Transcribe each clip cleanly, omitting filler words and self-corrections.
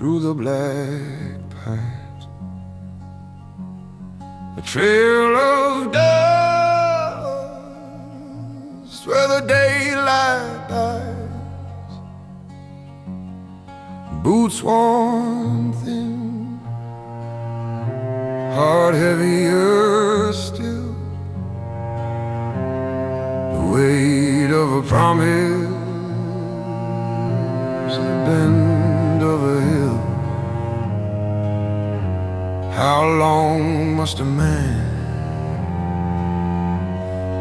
through the black pines, a trail of dust where the daylight dies, boots worn thin, heart heavier still, the weight of a promise, a bend of a hill. How long must a man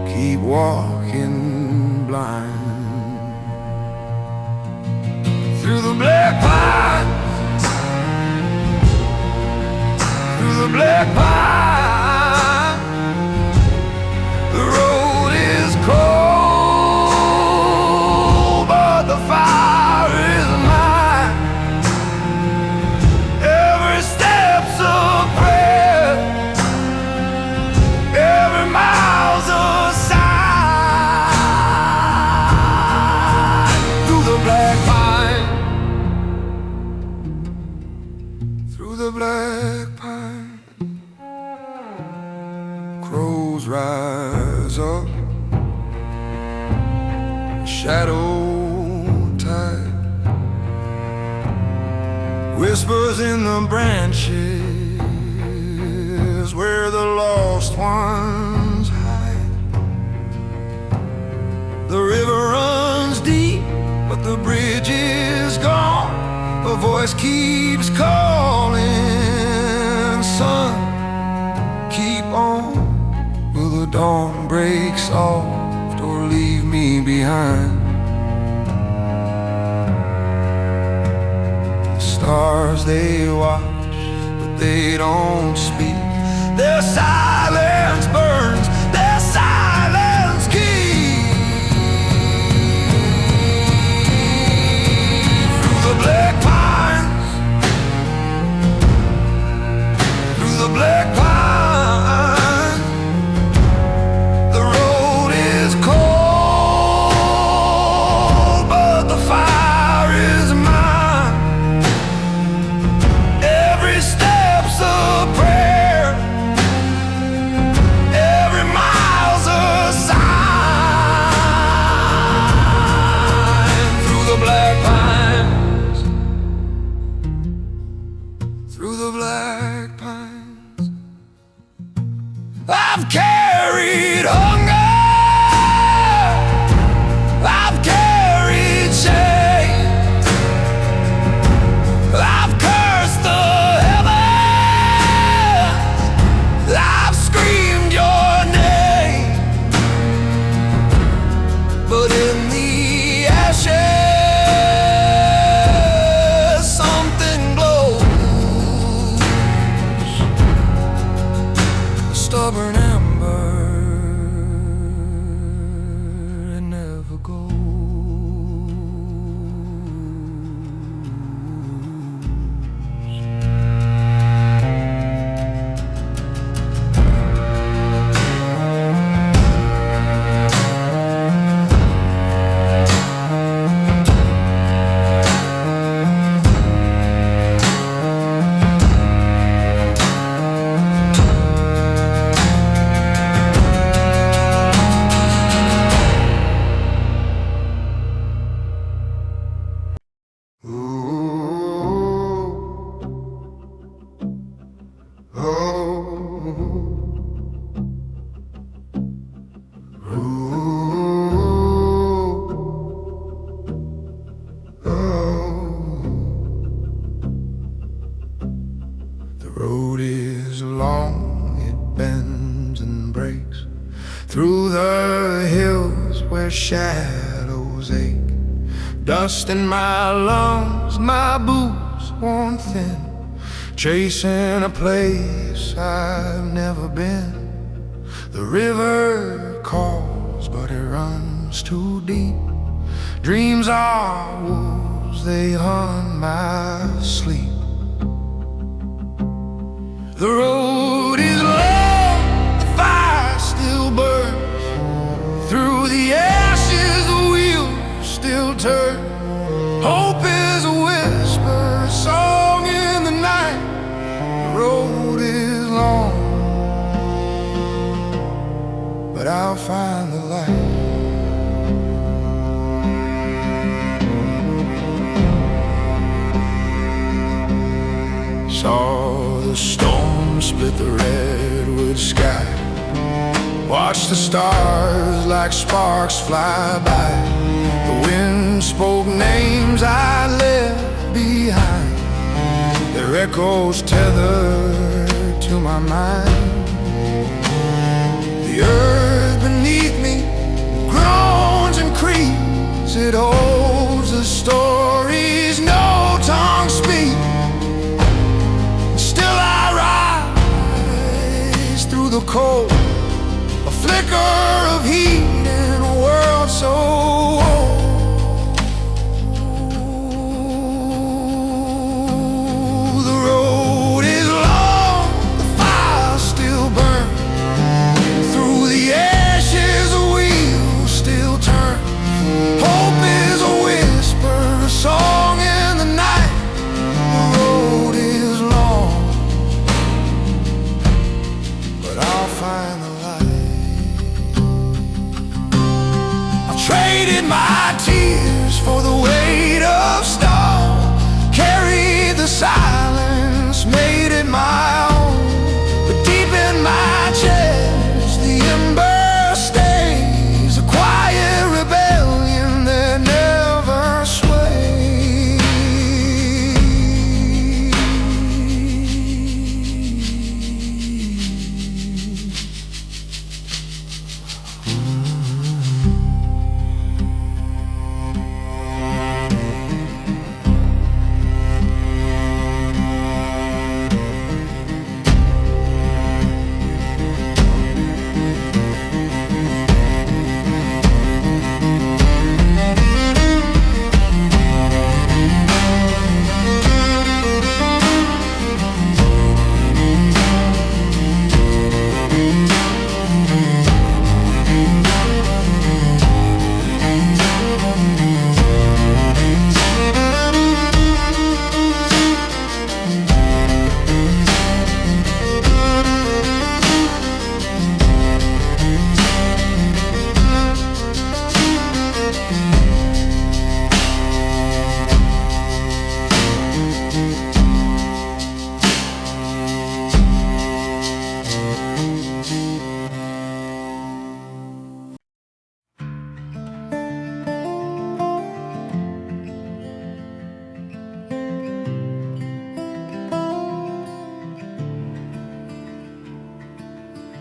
keep walking blind through the black pines, through the black pines? The road is cold, but the fire is mine. Every step's a prayer, every mile's a sign. Through the black pine, through the black pine, crows rise up, shadow tide whispers in the branches where the lost ones hide. The river runs deep, but the bridge is gone. A voice keeps calling, son, keep on. Will the dawn break soft or leave me behind? The stars they watch, but they don't speak. Their silence burns, their silence keeps. Through the black pines, through the black pines, through the black pines. I've carried hunger, I've carried shame, I've cursed the heavens, I've screamed your name, but in the ashes stubborn ember, it never goes. The road is long, it bends and breaks through the hills where shadows ache. Dust in my lungs, my boots worn thin, chasing a place I've never been. The river calls, but it runs too deep. Dreams are wolves, they hunt my sleep. The road is long, the fire still burns. Through the ashes, the wheels still turn. Hope is a whisper, so I'll find the light. Saw the storm split the redwood sky, watched the stars like sparks fly by. The wind spoke names I left behind, their echoes tethered to my mind. The earth beneath me groans and creaks, it holds the stories no tongue speaks. Still I rise through the cold, a flicker of heat in a world so old. The road is long, the fire still burns, through the ashes the wheels still turn. Hope is a whisper, a song in the night. The road is long, but I'll find the light. I've traded my tears for the weight of stone, carried the silence, made it my own. But deep in my chest the ember stays, a quiet rebellion that never sways.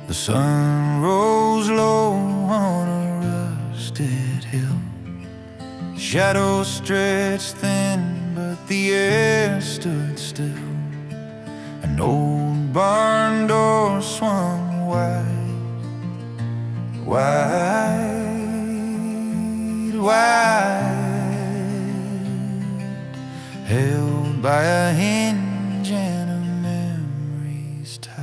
The sun rose low on a rusted hill, shadows stretched thin, but the air stood still. An old barn door swung wide, wide, wide, held by a hinge and a memory's tide.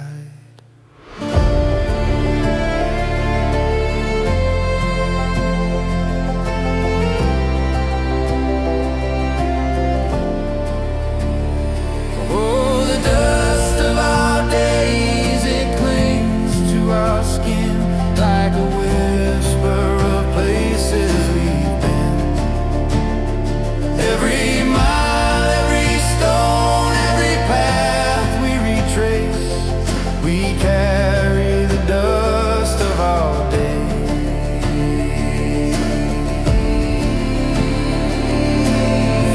Like a whisper of places we've been. Every mile, every stone, every path we retrace, we carry the dust of our days.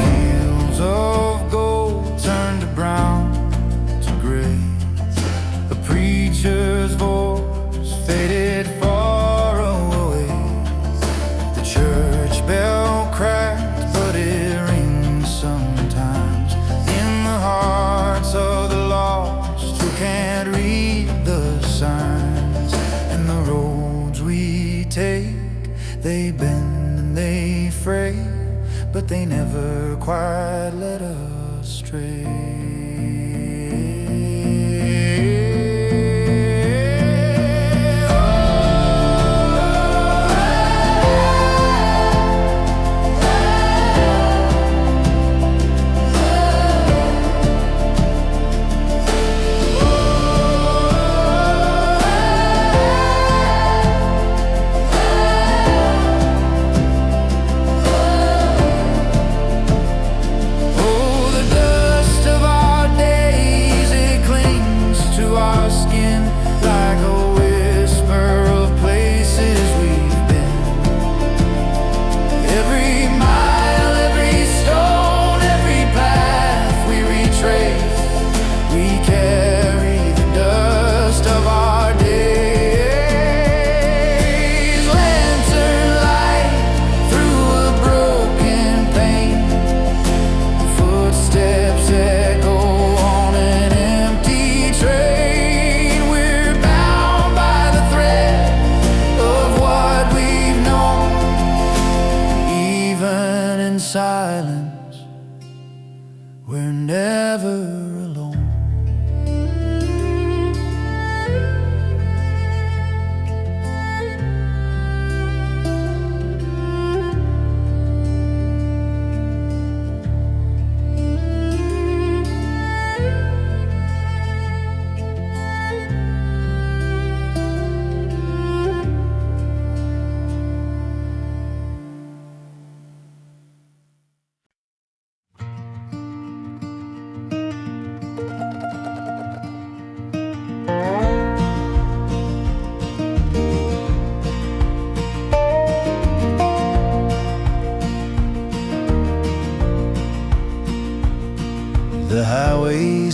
Fields of gold turn to brown, to gray. The preacher's voice faded far away. The church bell cracked, but it rings sometimes in the hearts of the lost who can't read the signs. And the roads we take, they bend and they fray, but they never quite let us stray.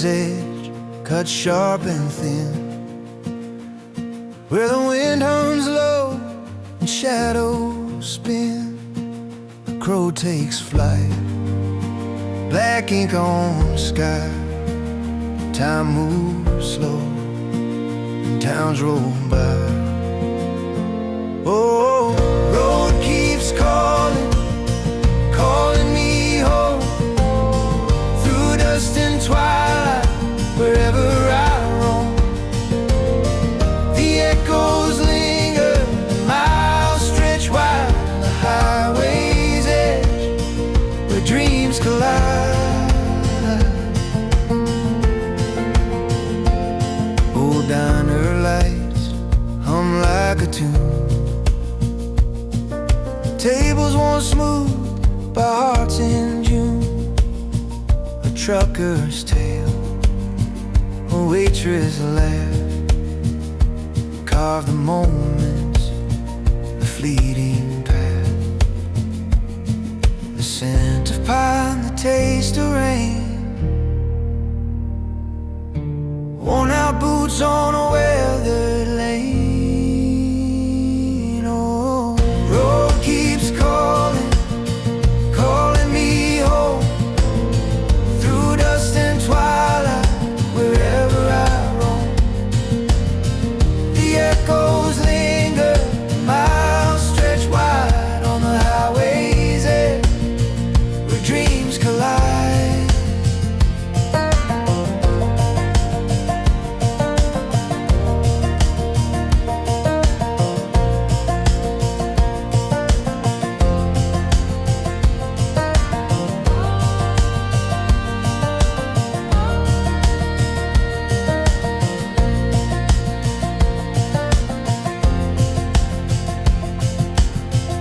highway's edge, cut sharp and thin, where the wind hums low and shadows spin. A crow takes flight, black ink on the sky. Time moves slow and towns roll by. Oh, road keeps calling, calling me home, through dust and twilight, wherever I roam. The echoes linger, miles stretch wide on the highway's edge, where dreams collide. Old diner lights hum like a tune, tables worn smooth by hearts in June. A trucker's tale, a waitress laugh, carve the moments, the fleeting path. The scent of pine, the taste of rain, worn out boots on a weathered lane. Oh, road keeps calling, calling me home, through dust and twilight, wherever I roam. The echoes linger, miles stretch wide on the highway's edge, where dreams collide.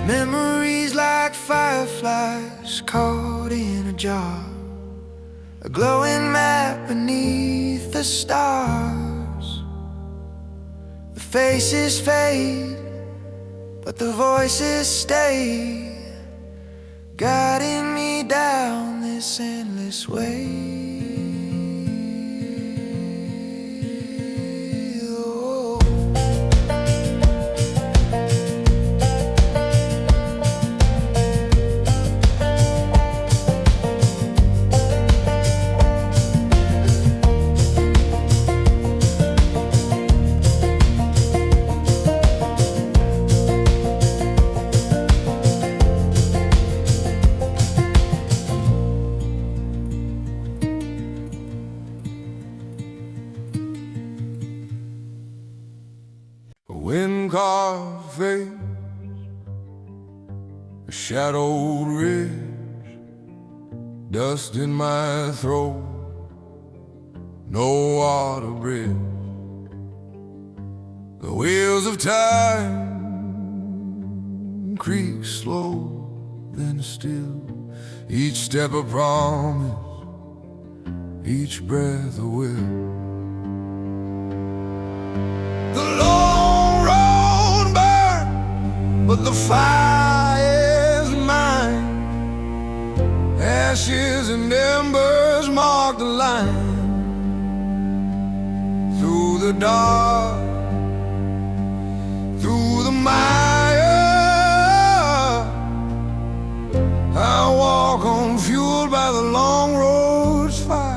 Memories like fireflies caught in a jar, a glowing map beneath the stars. The faces fade, but the voices stay, guiding me down this endless way. A wind-carved face, a shadowed ridge, dust in my throat, no water bridge. The wheels of time creak slow, then still, each step a promise, each breath a will. The long road burned, but the fire's mine. Ashes and embers mark the line. Through the dark, through the mire, I walk on, fueled by the long road's fire.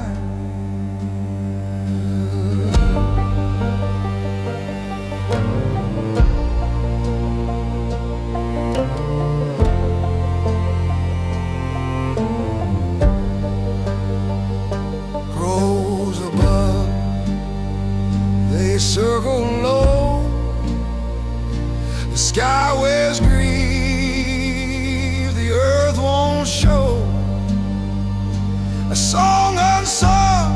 Crows above, they circle low. The sky wears grief, the earth won't show. A song unsung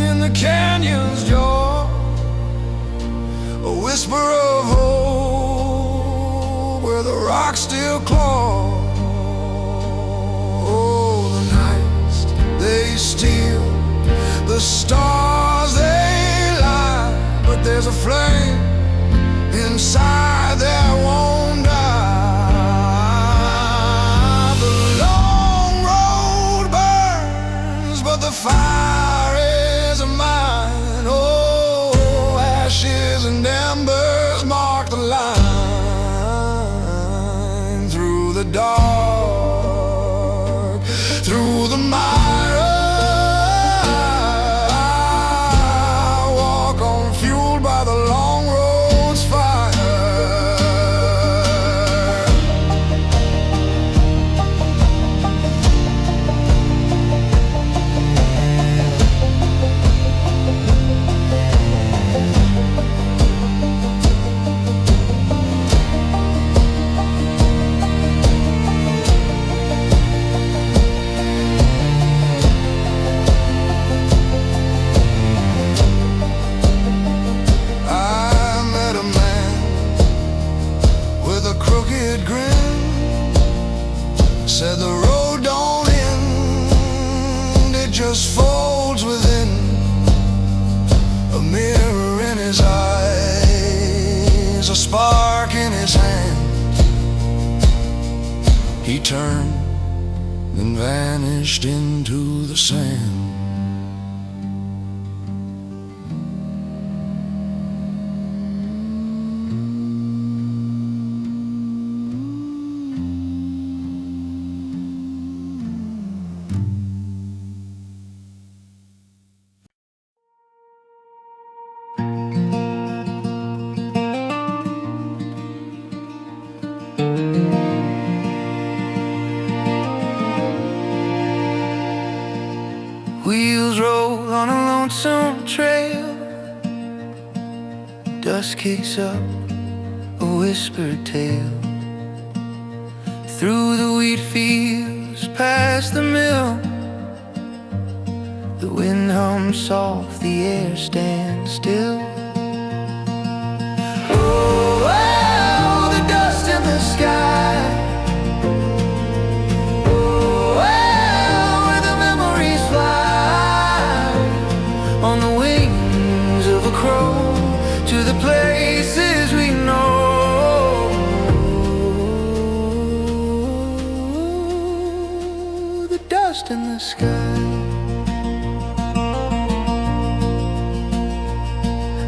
in the canyon's jaw, a whisper of hope where the rocks still claw. Oh, the nights they steal, the stars they lie, but there's a flame inside that won't die. The long road burns, but the fire the dark, through the mire. I walk on, fueled by the long road's fire. Said the road don't end, it just folds within. A mirror in his eyes, a spark in his hand. He turned and vanished into the sand. Wheels roll on a lonesome trail. Dust kicks up a whispered tale. Through the wheat fields, past the mill, the wind hums soft, the air stands still. Oh, wow, the dust in the sky. To the places we know, the dust in the sky.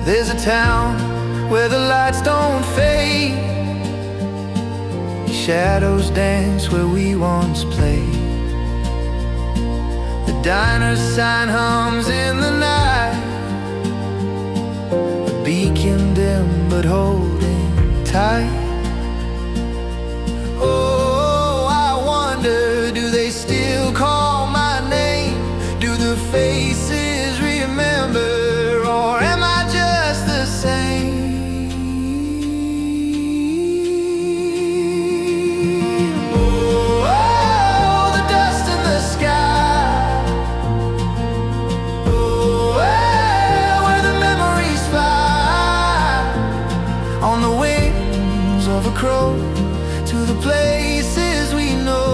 There's a town where the lights don't fade. Shadows dance where we once played. The diner's sign hums in the night, beacon dim but holding tight. Oh, I wonder, do they still call my name? Do the faces remember, or am I just the same? Oh, the dust in the sky. Oh, where the memories fly on the wings of a crow to the places we know.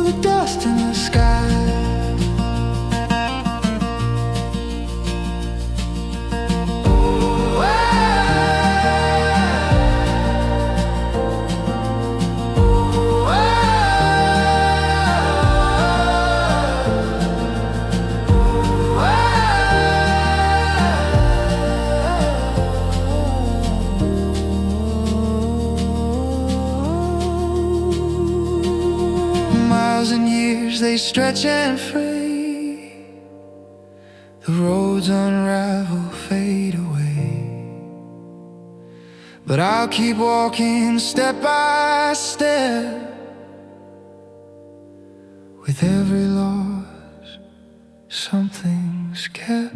The dust in the sky. Miles and years, they stretch and fray. The roads unravel, fade away. But I'll keep walking step by step. With every loss, something's kept.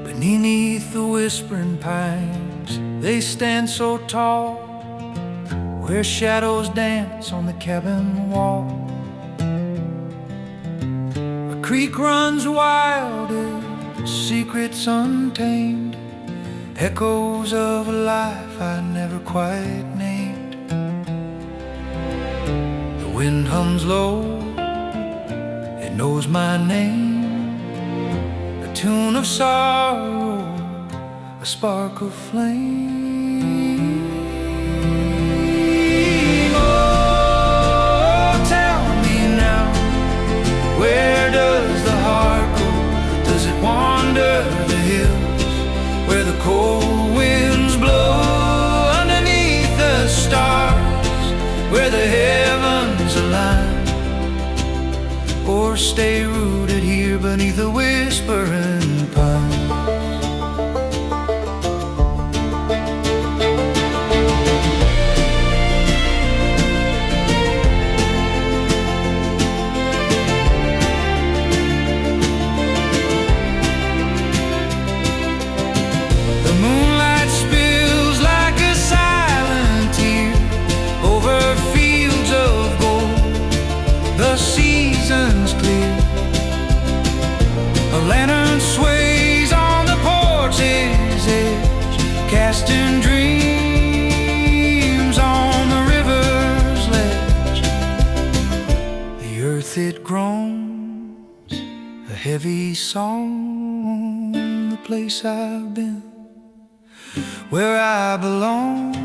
Beneath the whispering pines, they stand so tall, where shadows dance on the cabin wall. A creek runs wild, secrets untamed, echoes of a life I never quite named. The wind hums low, it knows my name. tune of sorrow, a spark of flame. Oh, tell me now, where does the heart go? Does it wander the hills where the cold winds blow? Underneath the stars where the heavens align? Or stay rooted here beneath the whispering pine? The moonlight spills like a silent tear over fields of gold. The seasons clear, a lantern sways on the porch's edge, casting dreams on the river's ledge. The earth it groans, a heavy song, the place I've been, where I belong.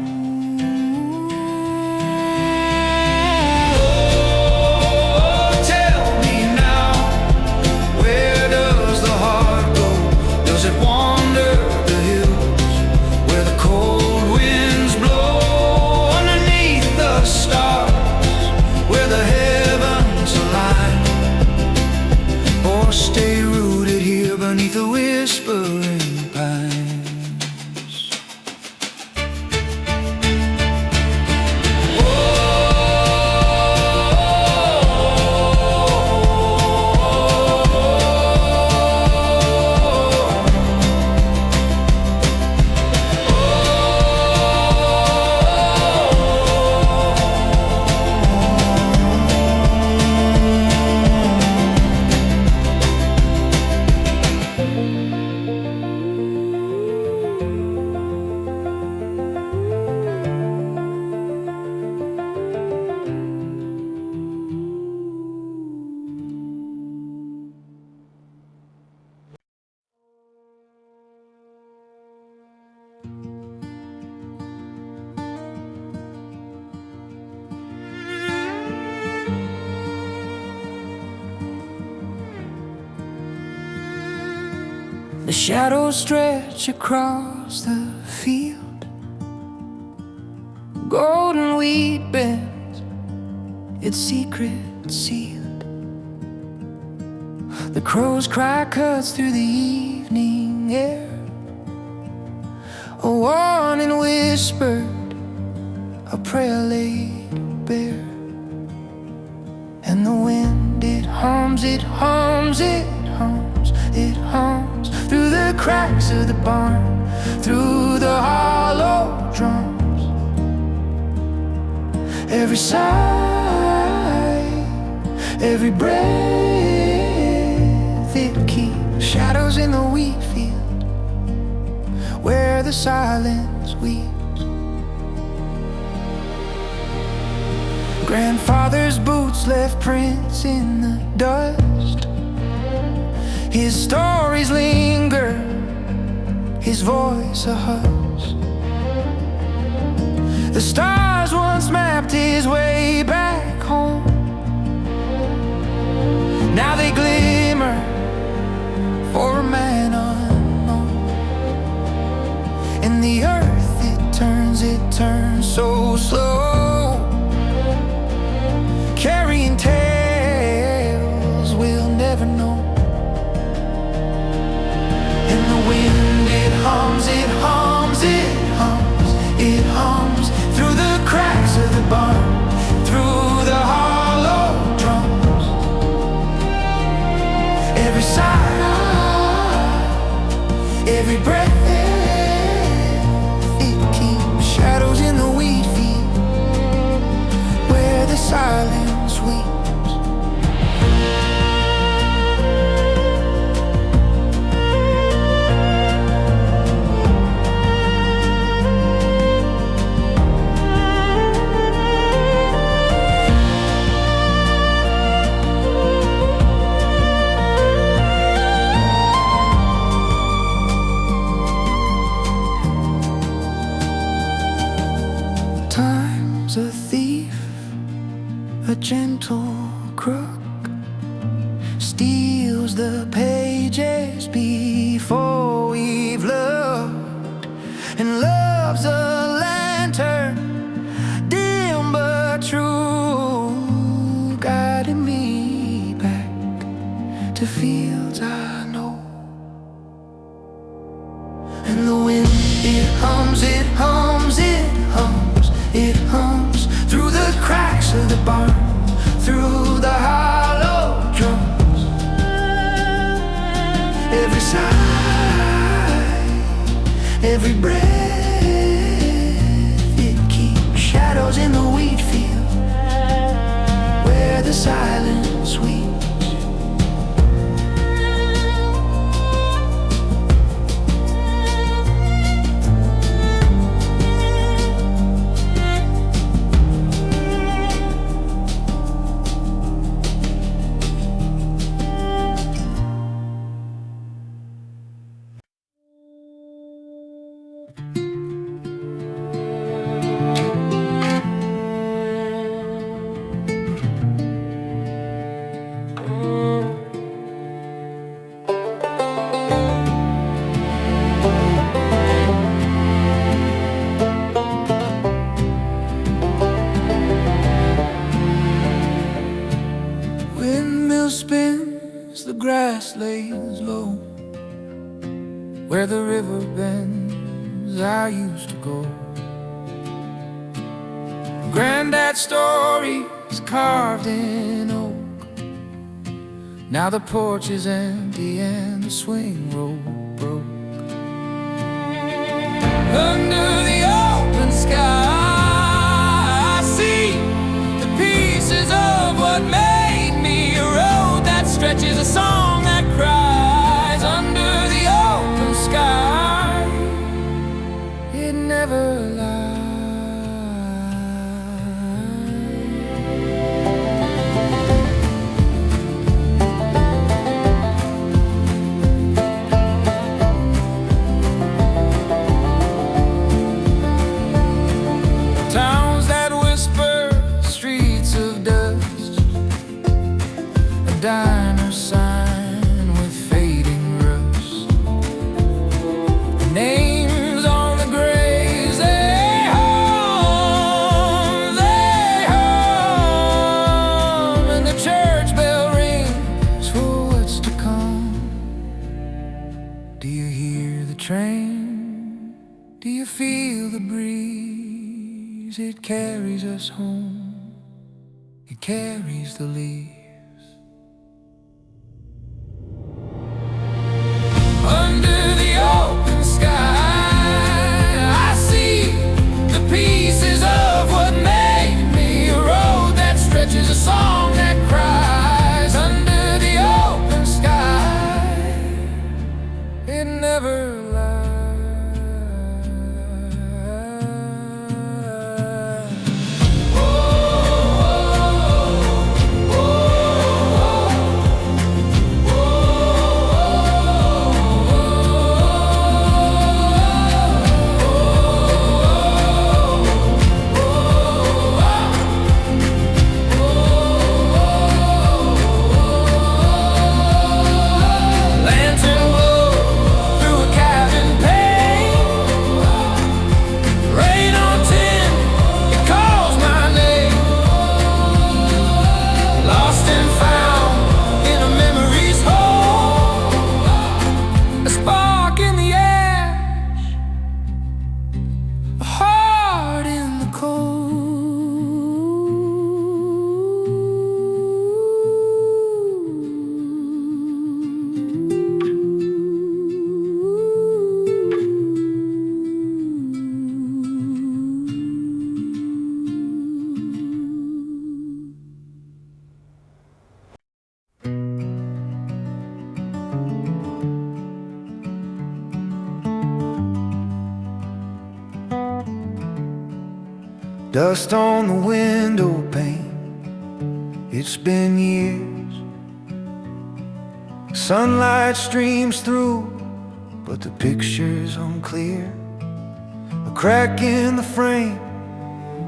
Stay rooted here beneath the whispering pines. The shadows stretch across the field, golden wheat bends, its secret sealed. The crow's cry cuts through the evening air, a warning whispered, a prayer laid bare. And the wind, it hums, it hums, it hums, it hums through the cracks of the barn, through the hollow drums. Every sigh, every breath, it keeps shadows in the wheat field where the silence weeps. Grandfather's boots left prints in the dust. His stories linger, his voice a hush. The stars once mapped his way back home. Now they glimmer for a man unknown. And the earth, it turns so slow, carrying tales we'll never know. And the wind, it hums, it hums, it hums, it hums through the cracks of the barn, through the hollow drums. Every sigh, every breath, it keeps shadows in the wheat field where the silence weeps. I know. And the wind, it hums, it hums, it hums, it hums through the cracks of the barn, through the hollow drums. Every sigh, every breath, it keeps shadows in the wheat field where the silence weeps. Spins, the grass lays low where the river bends I used to go. Granddad's story is carved in oak. Now the porch is empty and the swing rope broke. Under the open sky I see the pieces of what made me a road that stretches, a song that cries. Under the open sky, it never lies. Towns that whisper, streets of dust, a diner sign with fading rust, names on the graves they hum, and the church bell rings for what's to come. Do you hear the train? Do you feel the breeze? It carries us home, it carries the leaves. Under the open sky, I see the pieces of what made me a road that stretches, a song that cries. Under the open sky, it never lies. Dust on the window pane, it's been years. Sunlight streams through, but the picture's unclear. A crack in the frame,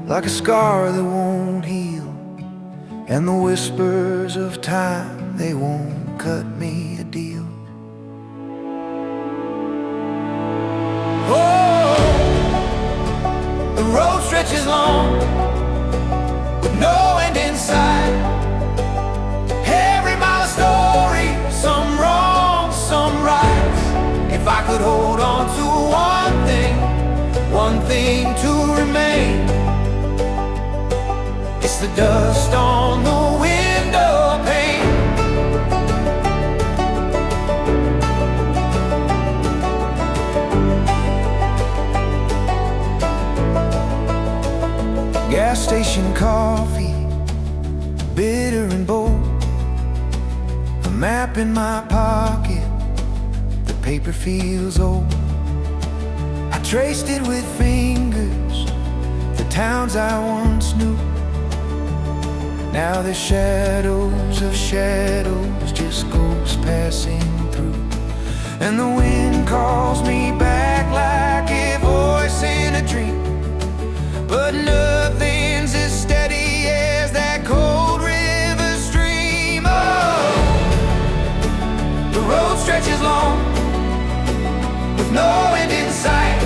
like a scar that won't heal. And the whispers of time, they won't cut me a deal. The road stretches long, with no end in sight. Every mile a story, some wrong, If I could hold on to one thing to remain, it's the dust on the window pane. Gas station coffee, bitter and bold. A map in my pocket, the paper feels old. I traced it with fingers, the towns I once knew. Now the shadows of shadows, just ghosts passing through. And the wind calls me back like a voice in a dream. But nothing's as steady as that cold river stream. Oh, the road stretches long with no end in sight.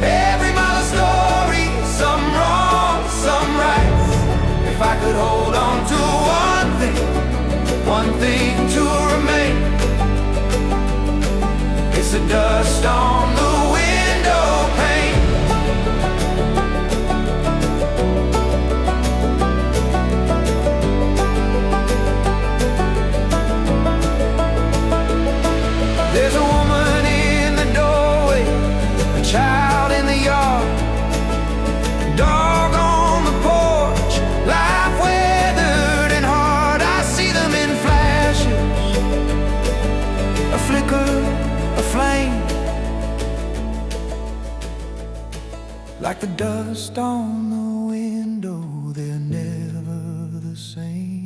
Every mile a story, some wrong, some right. If I could hold on to one thing to remain, it's the dust on the window pane. There's a woman in the doorway, a child in the yard, dog on the porch, life weathered and hard. I see them in flashes, a flicker, a flame, like the dust on the window, they're never the same.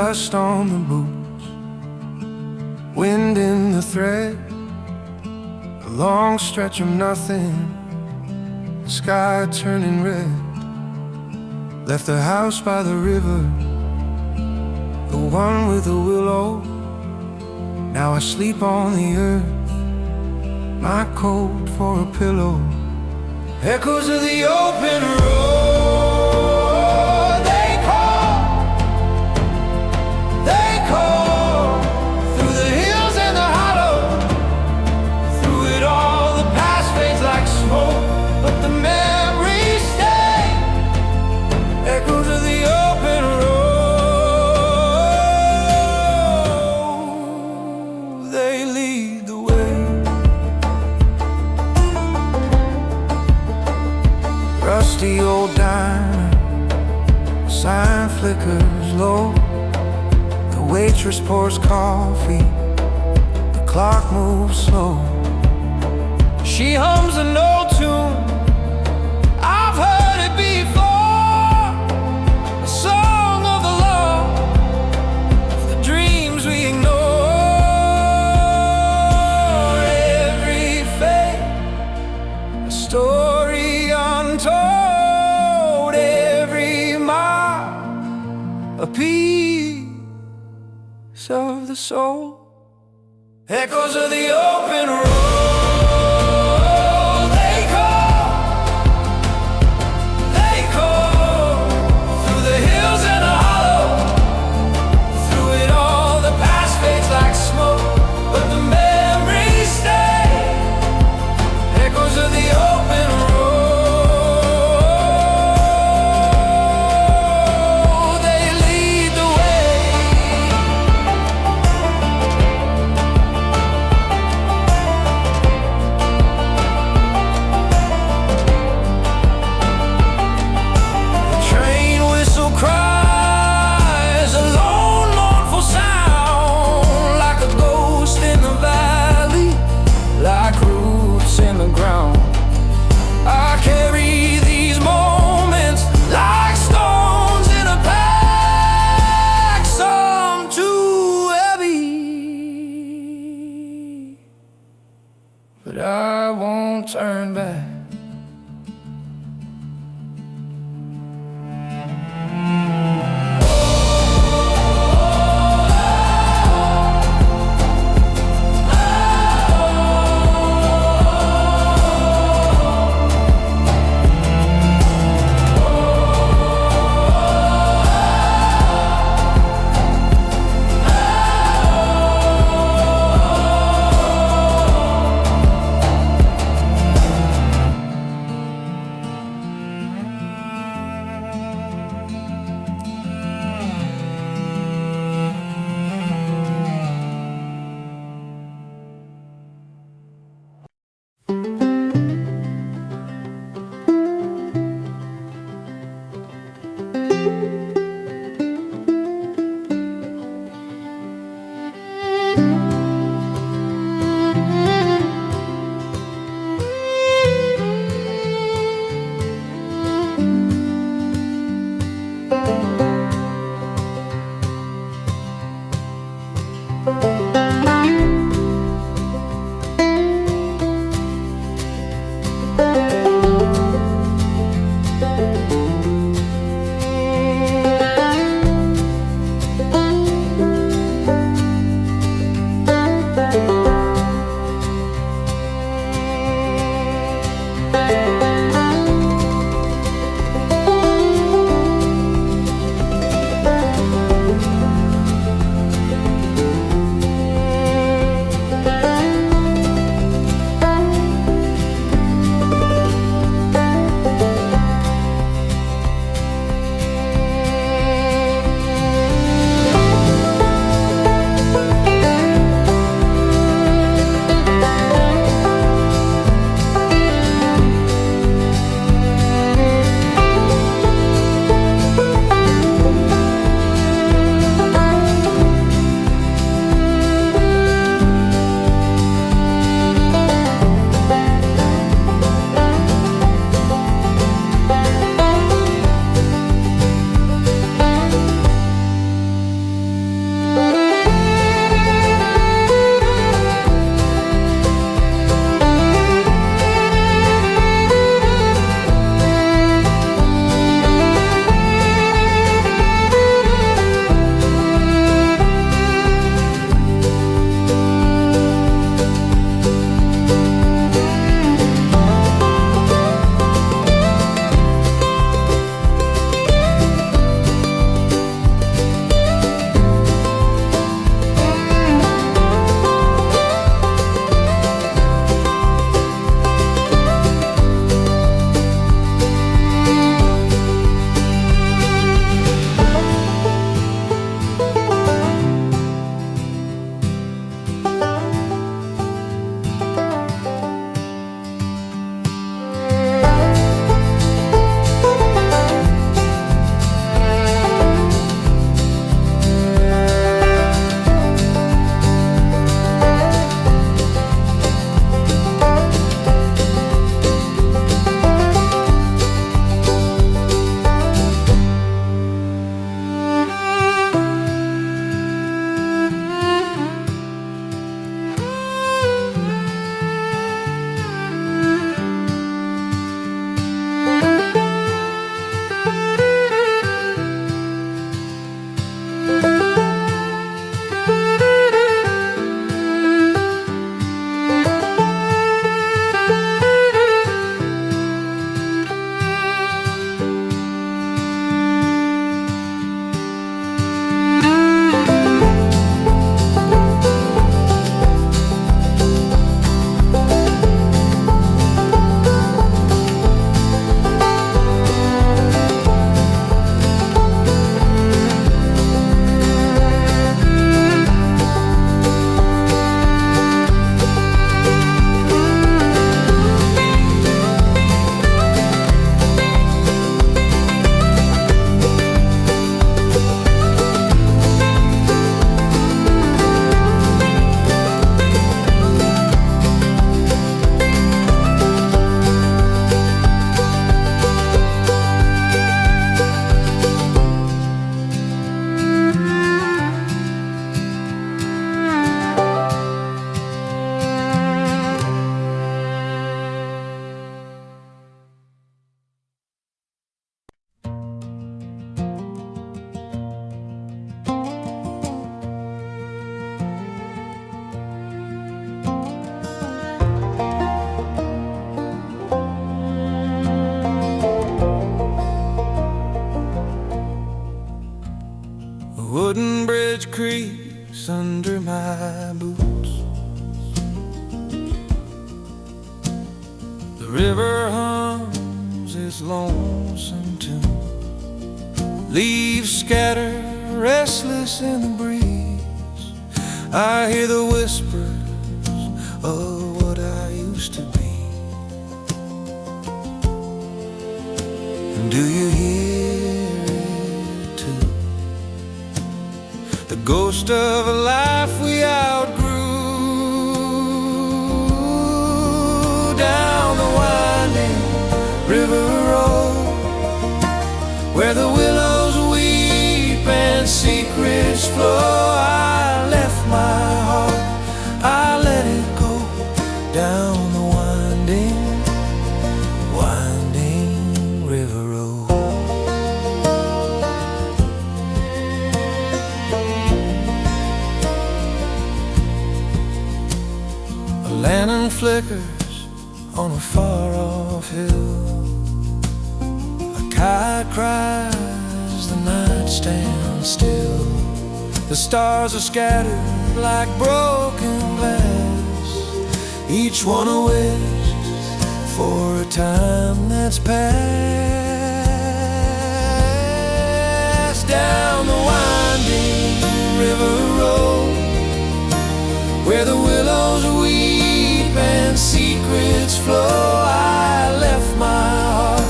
dust on the boots, wind in the thread, a long stretch of nothing, sky turning red. Left the house by the river, the one with the willow. Now I sleep on the earth, my coat for a pillow. Echoes of the open road, they call through the hills and the hollow. Through it all the past fades like smoke, but the memories stay. Echoes of the open road, they lead the way. Rusty old diner, sign flickers low. The waitress pours coffee, the clock moves slow. She hums an old tune, I've heard it before. A song of the love, of the dreams we ignore. Every fate, a story untold. Every mile, a piece of the soul. Echoes of the open road, they call through the hills and the hollow. Through it all the past fades like smoke, but the memories stay. Echoes of the open road, they lead the way. The train whistle cries, a lone mournful sound, like a ghost in the valley, like roots in the ground. I carry these moments like stones in a pack, some too heavy, but I won't turn back. creaks under my boots. The river hums its lonesome tune. Leaves scatter restless in the breeze. I hear the whispers of what I used to be. Do you hear it too? The ghost of a life we outgrew. Down the winding river road, where the willows weep and secrets flow, I left my heart, I let it go. Down the winding river road. A lantern flickers on a far-off hill. A kite cries, the night stands still. The stars are scattered like broken glass, each one a wish for a time that's past. Down the winding river road, where the willows weep and secrets flow, I left my heart,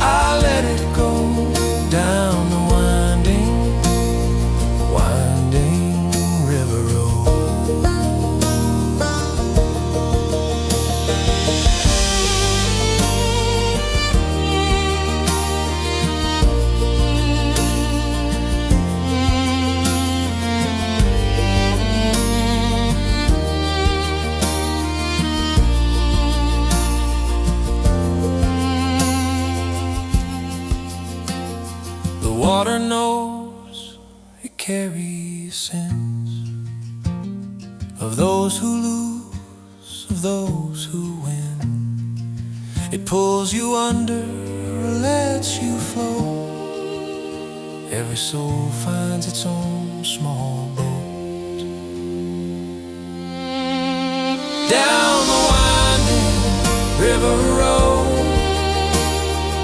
I let it go. Down the winding river road. The water knows it carries sins of those who lose, of those who win. It pulls you under, lets you float. Every soul finds its own small boat. Down the winding river road,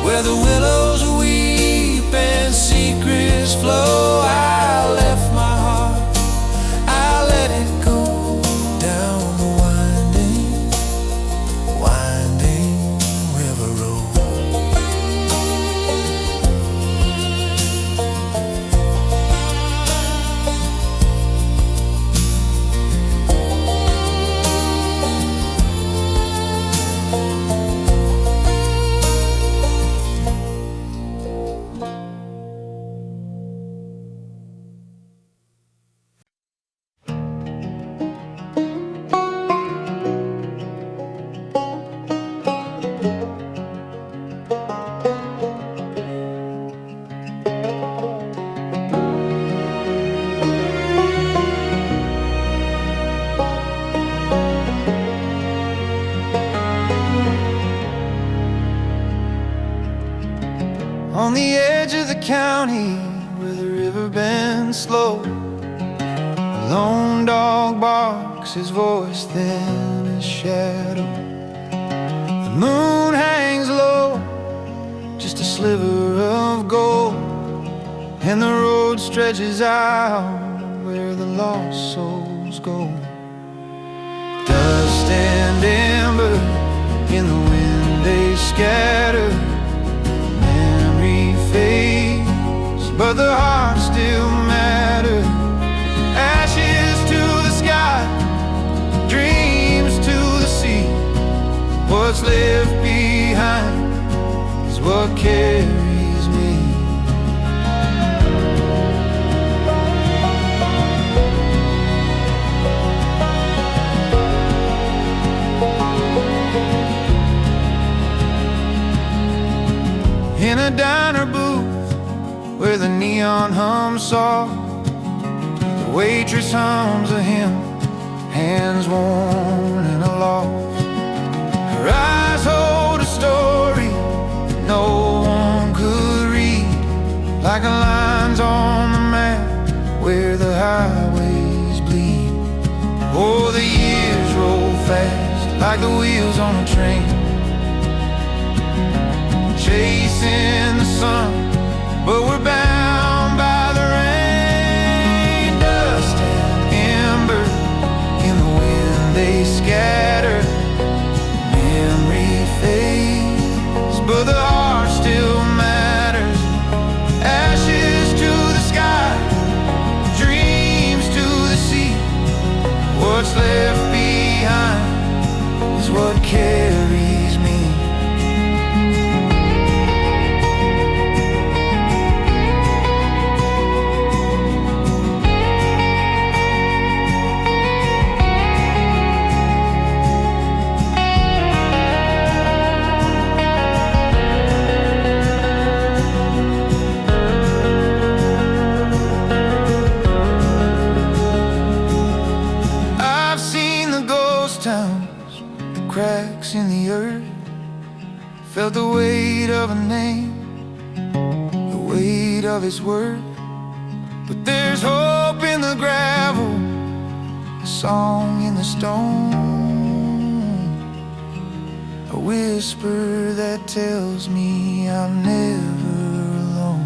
where the willows weep and secrets flow, I left my heart, I let it go. Down the winding river road. On the edge of the county, where the river bends slow, a lone dog barks, his voice thin as shadow. The moon hangs low, just a sliver of gold, and the road stretches out where the lost souls go. Dust and ember in the wind they scatter. Fades, but the heart still matters. Ashes to the sky, dreams to the sea. What's left behind is what carries me. In a diner booth where the neon hums soft, the waitress hums a hymn, hands worn and aloft. Her eyes hold a story no one could read, like the lines on the map where the house like the wheels on a train, chasing the sun, but we're bound by the rain. Dust and ember in the wind, they scatter. Memory fades, but the heart still matters. Ashes to the sky, dreams to the sea. What's left behind is what carries me. Cracks in the earth, felt the weight of a name, the weight of its word. But there's hope in the gravel, a song in the stone, a whisper that tells me I'm never alone.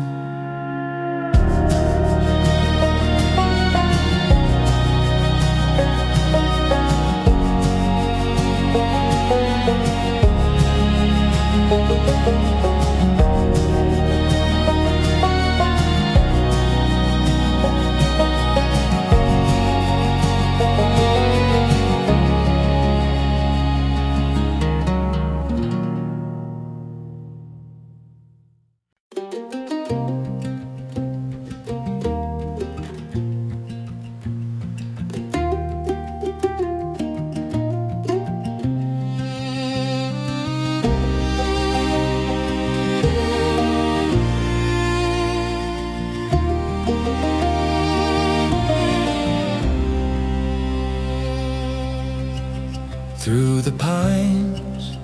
Through the pines,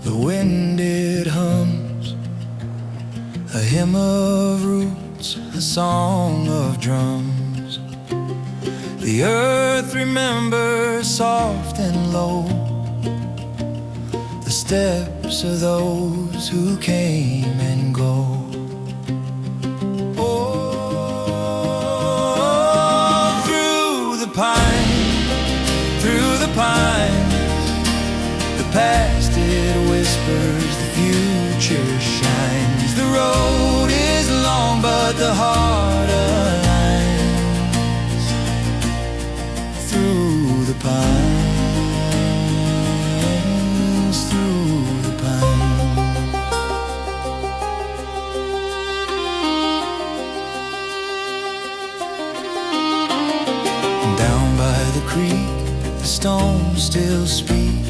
the wind it hums, a hymn of roots, a song of drums. The earth remembers soft and low the steps of those who came and go. Oh, through the pines, through the pines, the past it whispers, the future shines. The road is long, but the heart aligns. Through the pines, through the pines. Down by the creek, the stones still speak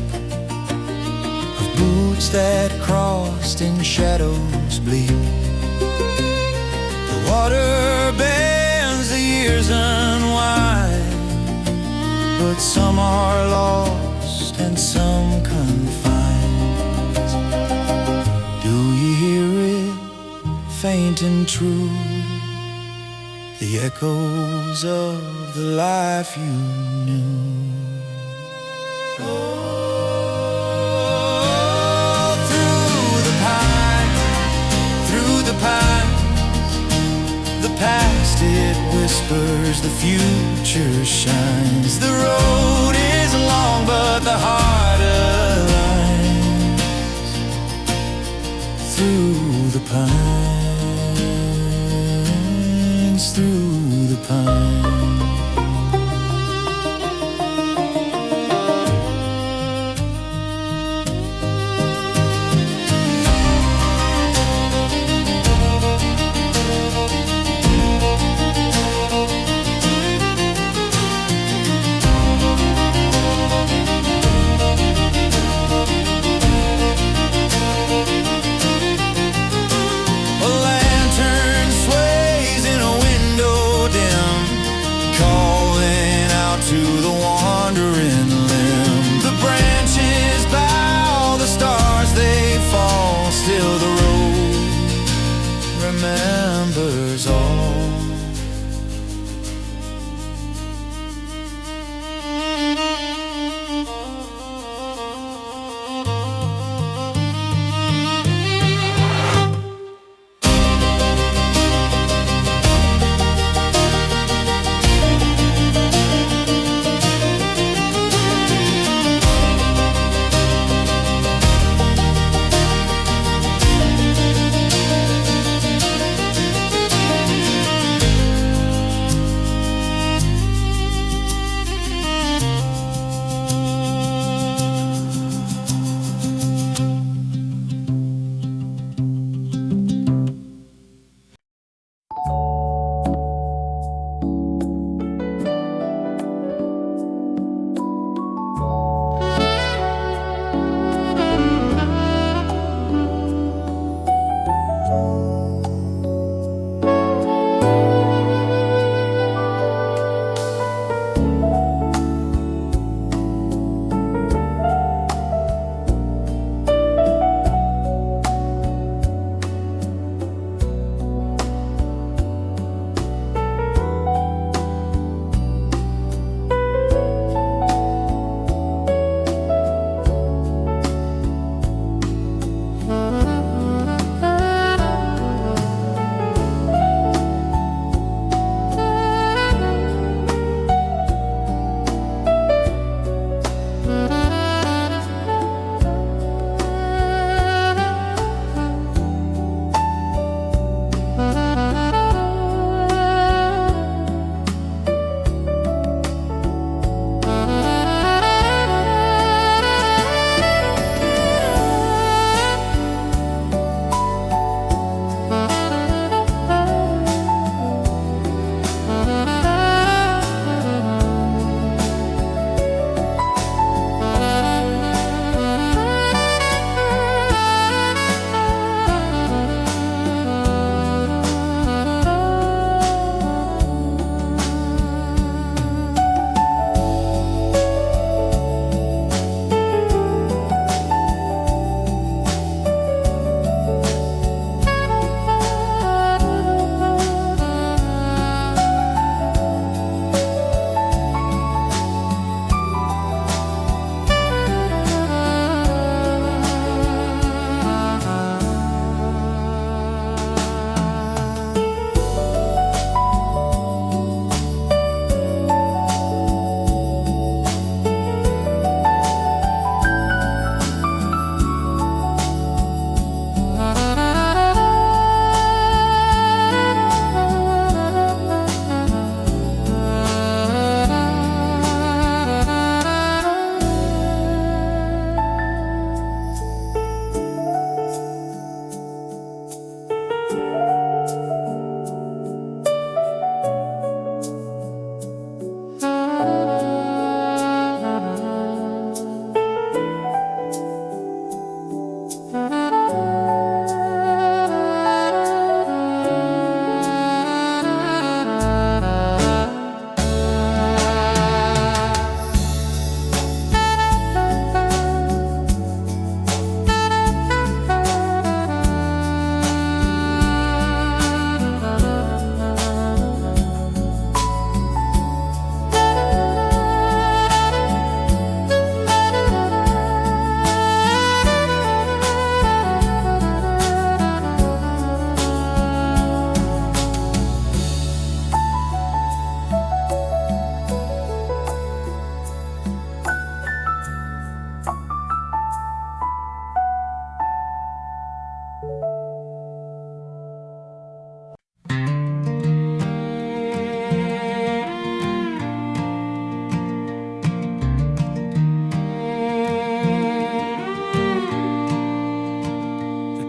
of boots that crossed in shadows bleak. The water bends, the years unwind, but some are lost and some confined. Do you hear it, faint and true, the echoes of the life you knew? The past it whispers, the future shines. The road is long, but the heart aligns. Through the pines, through the pines.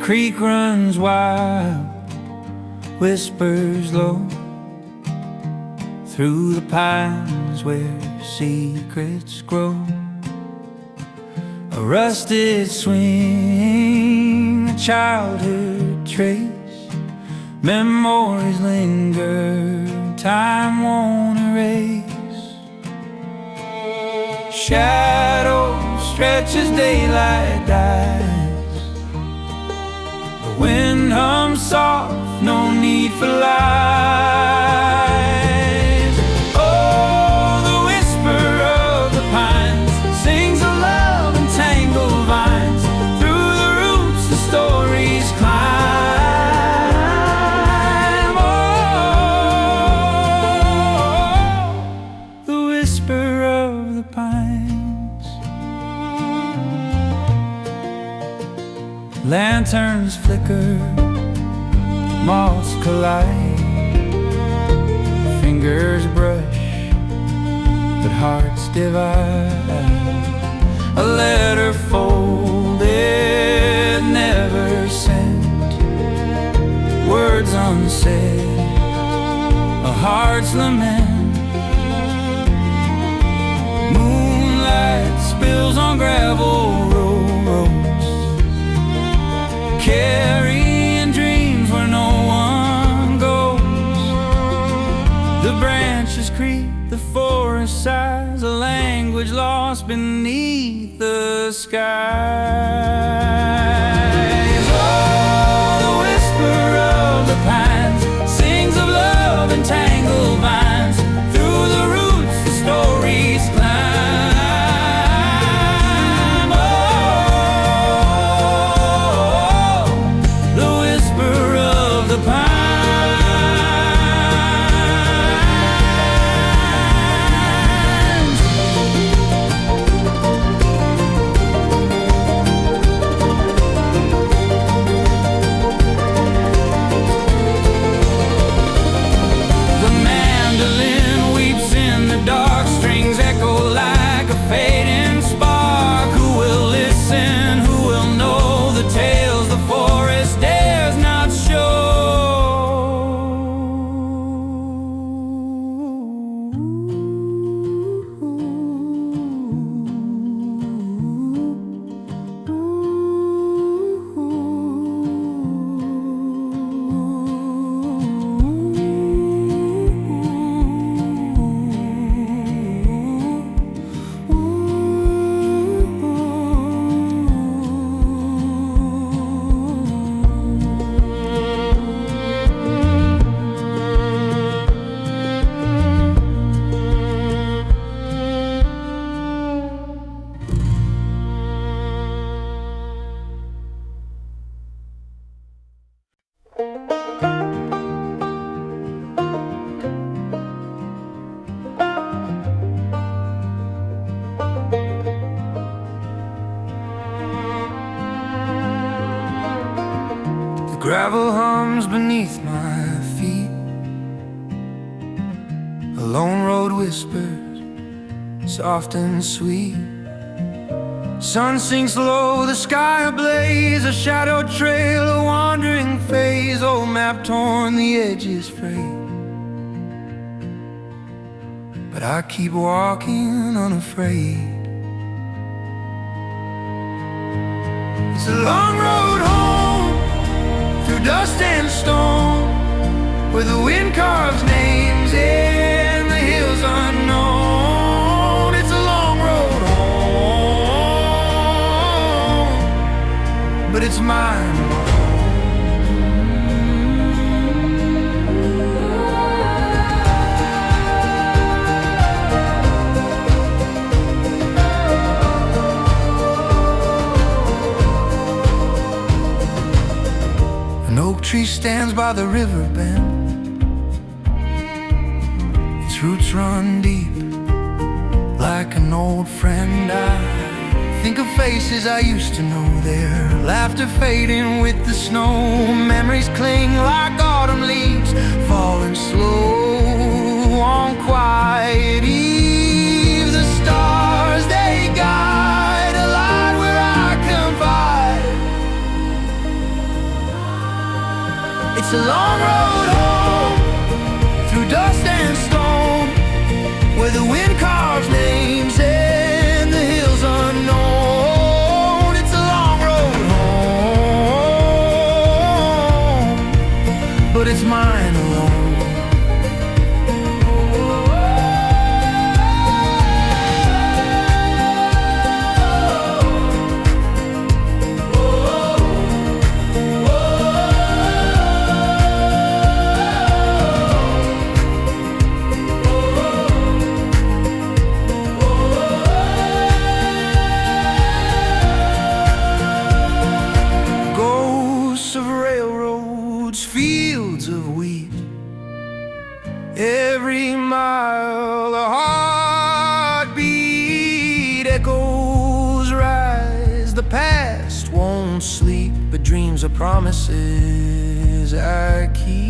creek runs wild, whispers low through the pines where secrets grow. A rusted swing, a childhood trace, memories linger, time won't erase. Shadow stretches, daylight dies. The wind hums soft, no need for lies. Oh, the whisper of the pines sings of love and tangled vines. Through the roots the stories climb. Oh, the whisper of the pines. Lanterns flicker, moths collide, fingers brush, but hearts divide. A letter folded, never sent, words unsaid, a heart's lament. Moonlight spills on gravel roads, carrying dreams where no one goes. The branches creak, the forest sighs, a language lost beneath the skies. Oh, the whisper of the pines sings of love and tangled vines. Through the roots the stories climb. Oh, the whisper of the pines. Dark strings echo like a fading spark. Who will listen? Who will know the tales the forest dares not show? Gravel hums beneath my feet, a lone road whispers, soft and sweet. Sun sinks low, the sky ablaze, a shadow trail, a wandering phase. Old map torn, the edges frayed, but I keep walking unafraid. It's a long road home, through dust and stone, where the wind carves names in the hills unknown. It's a long road home, but it's mine. An oak tree stands by the river bend, its roots run deep like an old friend. I think of faces I used to know there, laughter fading with the snow. Memories cling like autumn leaves, falling slow on quiet eves. The stars, they guide a light where I confide. It's a long road home, through dust and stone, where the wind carves names and the hills unknown. It's a long road home, but it's mine alone. Fields of wheat, every mile a heartbeat, echoes rise. The past won't sleep, but dreams are promises I keep.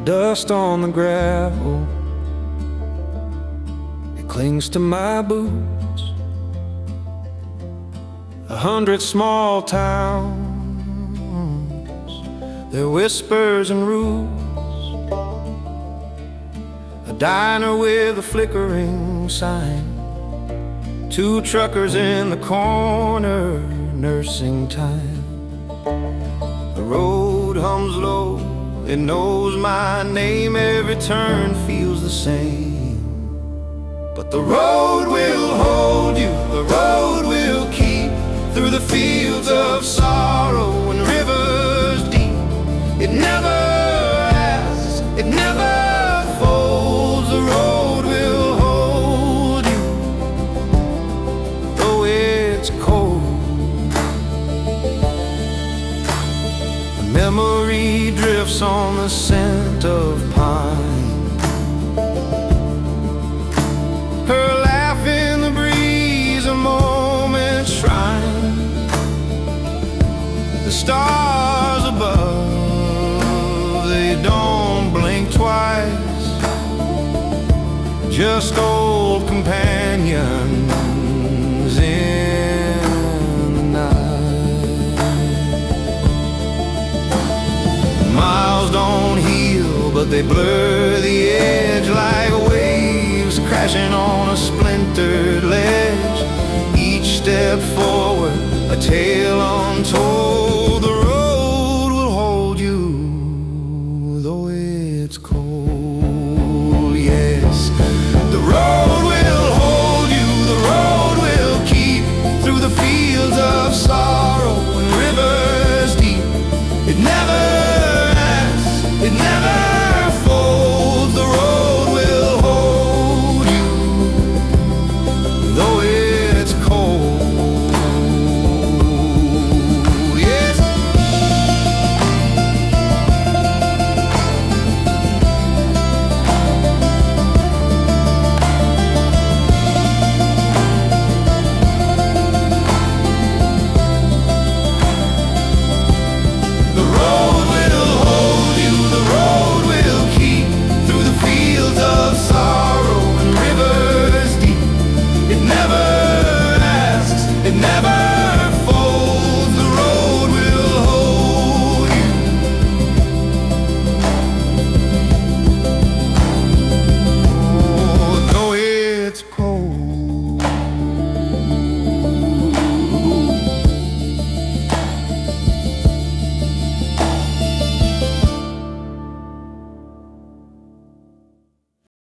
Dust on the gravel, it clings to my boots. 100 small towns, their whispers and roots. A diner with a flickering sign, 2 truckers in the corner nursing time. The road hums low, it knows my name, every turn feels the same. But the road will hold you, the road will keep, through the fields of sorrow and rivers deep. It never asks, it never folds, the road will hold you, though it's cold. A memory drifts on the scent of pine, her laugh in the breeze, a moment's shrine. The stars above, they don't blink twice, just old companions in the night. Miles don't heal, but they blur the edge like waves crashing on a splintered ledge. Each step forward, a tale untold.